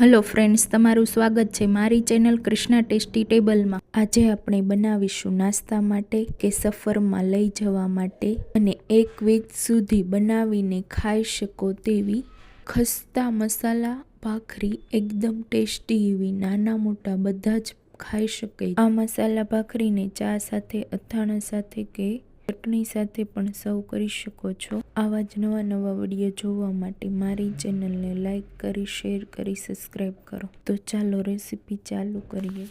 Hello friends, તમારું સ્વાગત છે મારી ચેનલ કૃષ્ણા ટેસ્ટી ટેબલમાં। આજે આપણે બનાવીશું નાસ્તા માટે કે સફરમાં લઈ જવા માટે અને એક વીક સુધી બનાવીને ખાઈ શકો તેવી ખસ્તા મસાલા ભાખરી, એકદમ ટેસ્ટી એવી, નાના મોટા બધા જ ખાઈ શકે। આ મસાલા ભાખરીને ચા સાથે, અથાણા સાથે કે ચટણી સાથે પણ સર્વ કરી શકો છો। આવા જ નવા વિડીયો જોવા માટે મારી ચેનલને લાઈક કરી, શેર કરી, સબસ્ક્રાઈબ કરો। તો ચાલો રેસીપી ચાલુ કરીએ।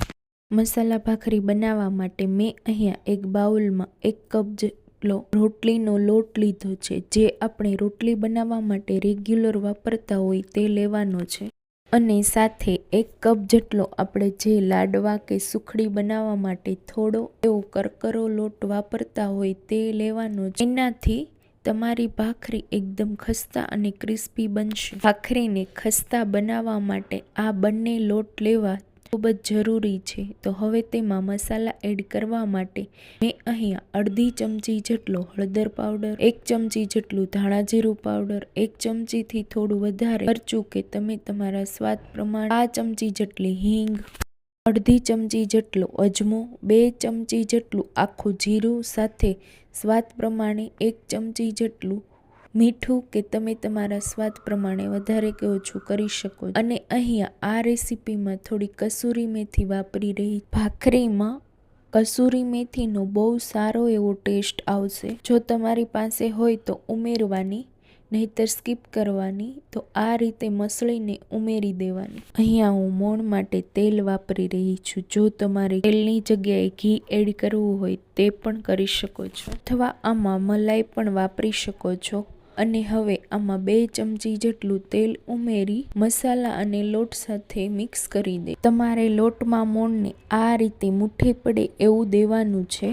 મસાલા ભાખરી બનાવવા માટે મેં અહીંયા એક બાઉલમાં 1 કપ જેટલો રોટલીનો લોટ લીધો છે। જે આપણે રોટલી બનાવવા માટે રેગ્યુલર વાપરતા હોય તે લેવાનો છે અને સાથે 1 કપ જેટલો આપણે જે લાડવા કે સુખડી બનાવવા માટે થોડો એવો કરકરો લોટ વાપરતા હોય તે લેવાનો છે। એનાથી તમારી ભાખરી એકદમ ખસ્તા અને ક્રિસ્પી બનશે। ભાખરીને ખસ્તા બનાવવા માટે આ બંને લોટ લેવા ખૂબ જ જરૂરી છે। તો હવે તેમાં મસાલા એડ કરવા માટે મેં અહીંયા અડધી ચમચી જેટલો હળદર પાવડર, 1 ચમચી જેટલું ધાણા જીરું પાવડર, 1 ચમચીથી થોડું વધારે મરચું કે તમે તમારા સ્વાદ પ્રમાણે, 5 ચમચી જેટલી હિંગ, અડધી ચમચી જેટલો અજમો, 2 ચમચી જેટલું આખું જીરું, સાથે સ્વાદ પ્રમાણે 1 ચમચી જેટલું મીઠું કે તમે તમારા સ્વાદ પ્રમાણે વધારે કે ઓછું કરી શકો। અને અહીંયા આ રેસીપીમાં થોડી કસૂરી મેથી વાપરી રહી। ભાખરીમાં કસૂરી મેથીનો બહુ સારો એવો ટેસ્ટ આવશે। જો તમારી પાસે હોય તો ઉમેરવાની, નહીતર સ્કીપ કરવાની। તો આ રીતે મસળીને ઉમેરી દેવાની। અહીંયા હું મોણ માટે તેલ વાપરી રહી છું। જો તમારે તેલની જગ્યાએ ઘી એડ કરવું હોય તે પણ કરી શકો છો, અથવા આમાં મલાઈ પણ વાપરી શકો છો। અને હવે આમાં 2 ચમચી જેટલું તેલ ઉમેરી મસાલા અને લોટ સાથે મિક્સ કરી દે। તમારે લોટમાં મોણને આ રીતે મુઠ્ઠી પડે એવું દેવાનું છે।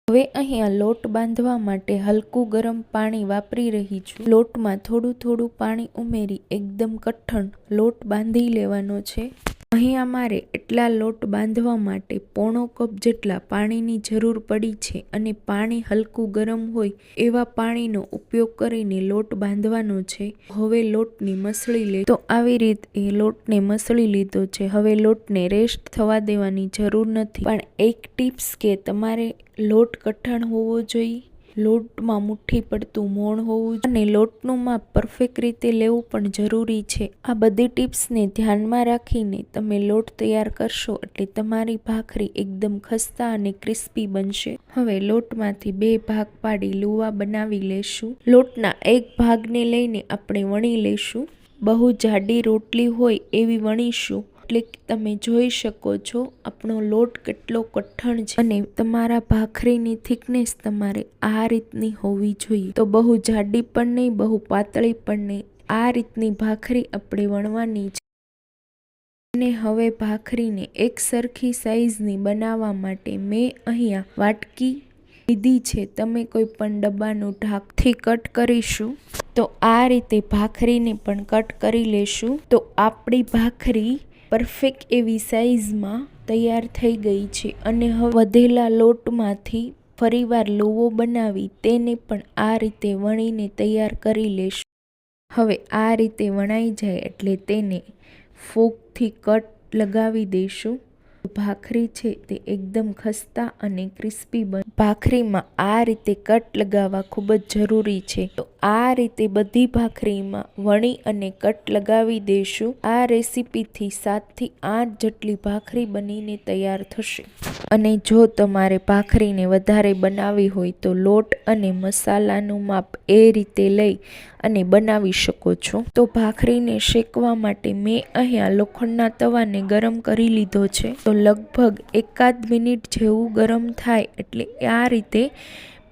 હવે અહીંયા લોટ બાંધવા માટે હલકું ગરમ પાણી વાપરી રહી છું। લોટમાં થોડું પાણી ઉમેરી એકદમ કઠણ લોટ બાંધી લેવાનો છે। અહીંયા મારે એટલા લોટ બાંધવા માટે પોણો કપ જેટલા પાણીની જરૂર પડી છે અને પાણી હલકું ગરમ હોય એવા પાણીનો ઉપયોગ કરીને લોટ બાંધવાનો છે। હવે લોટને મસળી લે તો આવી રીતે લોટને મસળી લીધો છે। હવે લોટને રેસ્ટ થવા દેવાની જરૂર નથી, પણ એક ટિપ્સ કે તમારે લોટ કઠણ હોવો જોઈએ, લોટમાં મુઠ્ઠી પડતું મોણ હોવું અને લોટનું માપ પરફેક્ટ રીતે લેવું પણ જરૂરી છે। આ બધી ટિપ્સને ધ્યાનમાં રાખીને તમે લોટ તૈયાર કરશો એટલે તમારી ભાખરી એકદમ ખસ્તા અને ક્રિસ્પી બનશે। હવે લોટમાંથી 2 ભાગ પાડી લુવા બનાવી લેશું। લોટના એક ભાગને લઈને આપણે વણી લેશું। બહુ જાડી રોટલી હોય એવી વણીશું, એટલે તમે જોઈ શકો છો આપણો લોટ કેટલો કઠણ છે અને તમારા ભાખરીની થિકનેસ તમારે આ રીતની હોવી જોઈએ। તો બહુ જાડી પણ નહીં, બહુ પાતળી પણ નહીં, આ રીતની ભાખરી આપણે વણવાની છે। અને હવે ભાખરીને એક સરખી સાઈઝની બનાવવા માટે મેં અહીંયા વાટકી લીધી છે। તમે કોઈ પણ ડબ્બાનું ઢાંકથી કટ કરીશું તો આ રીતે ભાખરીને પણ કટ કરી લેશું। તો આપણી ભાખરી પરફેક્ટ એવી સાઈઝમાં તૈયાર થઈ ગઈ છે। અને હવે વધેલા લોટમાંથી ફરીવાર લુવો બનાવી તેને પણ આ રીતે વણીને તૈયાર કરી લેશું। હવે આ રીતે વણાઈ જાય એટલે તેને ફોર્કથી કટ લગાવી દઈશું। ભાખરી છે તે એકદમ ખસ્તા અને ક્રિસ્પી બને। ભાખરીમાં આ રીતે કટ લગાવવા ખૂબ જ જરૂરી છે। તો આ રીતે બધી ભાખરીમાં વણી અને કટ લગાવી દઈશું। આ રેસીપીથી 7 થી 8 જેટલી ભાખરી બનીને તૈયાર થશે। અને જો તમારે ભાખરીને વધારે બનાવવી હોય તો લોટ અને મસાલાનું માપ એ રીતે લઈ અને બનાવી શકો છો। તો ભાખરીને શેકવા માટે મેં અહીંયા લોખંડના તવાને ગરમ કરી લીધો છે। તો લગભગ 1 મિનિટ જેવું ગરમ થાય એટલે આ રીતે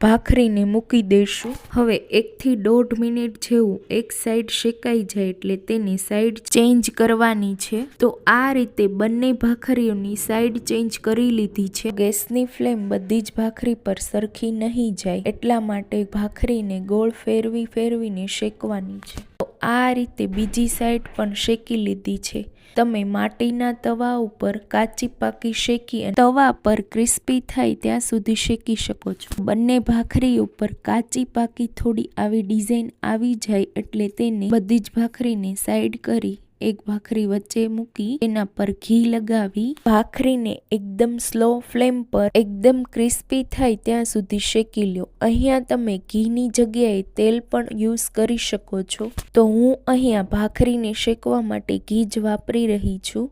ભાખરીને મૂકી દઈશું। હવે 1 થી 1.5 મિનિટ જેવું એક સાઈડ શેકાઈ જાય એટલે તેની સાઈડ ચેન્જ કરવાની છે। તો આ રીતે બંને ભાખરીઓની સાઈડ ચેન્જ કરી લીધી છે। ગેસની ફ્લેમ બધી જ ભાખરી પર સરખી નહીં જાય એટલા માટે ભાખરીને ગોળ ફેરવીને શેકવાની છે। તો આ રીતે બીજી સાઈડ પણ શેકી લીધી છે। તમે માટીના તવા ઉપર કાચી પાકી શેકી અને તવા પર ક્રિસ્પી થાય ત્યાં સુધી શેકી શકો છો। બંને ભાખરી ઉપર કાચી પાકી થોડી આવી ડિઝાઇન આવી જાય એટલે તેને બધી જ ભાખરીને સાઈડ કરી એક ભાખરી વચ્ચે મૂકી એના પર ઘી લગાવી ભાખરીને એકદમ સ્લો ફ્લેમ પર એકદમ ક્રિસ્પી થાય ત્યાં સુધી શેકી લો. અહીંયા તમે ઘીની જગ્યાએ તેલ પણ યુઝ કરી શકો છો. તો હું અહીંયા ભાખરીને શેકવા માટે ઘી જ વાપરી રહી છું.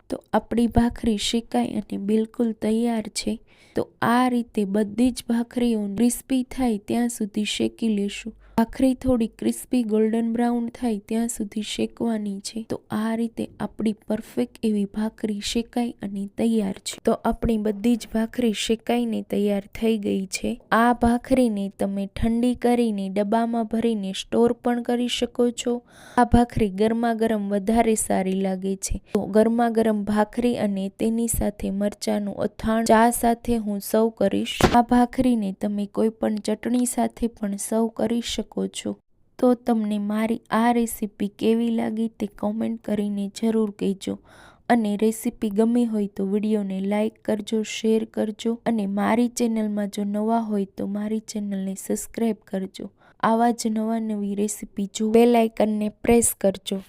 તો આપણી ભાખરી શેકાઈ અને બિલકુલ તૈયાર છે. તો આ રીતે બધી જ ભાખરીઓ ક્રિસ્પી થાય ત્યાં સુધી શેકી લેશું. ભાખરી થોડી ક્રિસ્પી ગોલ્ડન બ્રાઉન થાય ત્યાં સુધી શેકવાની છે. તો આ રીતે આપણી પરફેક્ટ એવી ભાખરી શેકાઈ અને તૈયાર છે. તો આપણી બધી જ ભાખરી શેકાઈને તૈયાર થઈ ગઈ છે. આ ભાખરીને તમે ઠંડી કરીને ડબ્બામાં ભરીને સ્ટોર પણ કરી શકો છો. આ ભાખરી ગરમા ગરમ વધારે સારી લાગે છે. તો ગરમા ગરમ ભાખરી અને તેની સાથે મરચાંનું અથાણું ચા સાથે હું સર્વ કરીશ. આ ભાખરીને તમે કોઈ પણ ચટણી સાથે પણ સર્વ કરી શકો છો. તો તમને મારી આ રેસીપી કેવી લાગી તે કોમેન્ટ કરીને જરૂર કહેજો. અને રેસીપી ગમી હોય તો વિડીયોને લાઈક કરજો, શેર કરજો અને મારી ચેનલમાં જો નવા હોય તો મારી ચેનલને સબસ્ક્રાઈબ કરજો. આવા જ નવી રેસીપી જો બેલ આઇકનને પ્રેસ કરજો.